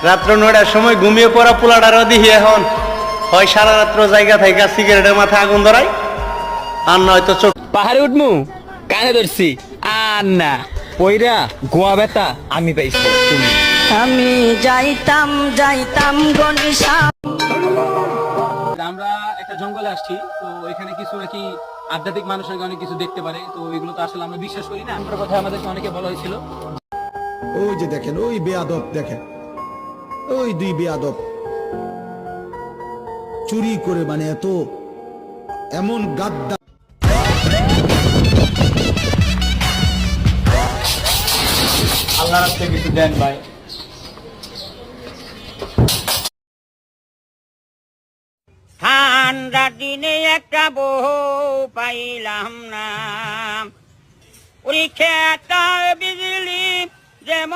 রাত্র 9টার সময় ঘুমিয়ে পড়া পোলাটারও দিহি এখন হয় সারা রাত্র জায়গা থেকে সিগারেটের মাথায় আগুন ধরাই, আর নয়তো চোখ পাহাড়ে উঠমু কানে ধরছি আর না পইরা গোয়া ব্যথা আমি পাইছি তুমি। আমি যাইতাম যাইতাম গনিশা। আমরা একটা জঙ্গলে আসছি, তো এখানে কিছু নাকি আধ্যাত্মিক মানুষ নাকি অনেক কিছু দেখতে পারে, তো এগুলো তো আসলে আমরা বিশ্বাস করি না। আমার কথা আমাদেরকে অনেকে বলা হয়েছিল। ওই যে দেখেন, ওই বেয়াদব দেখেন, ওই দুই বেয়াদব চুরি করে, মানে এত এমন গাদ্দা। আল্লাহ রাস্তায় কিছু দেন ভাই। ঠান্ডা দিনে একটা বউ পাইলাম না, ওই খেতা বিজলি যেমন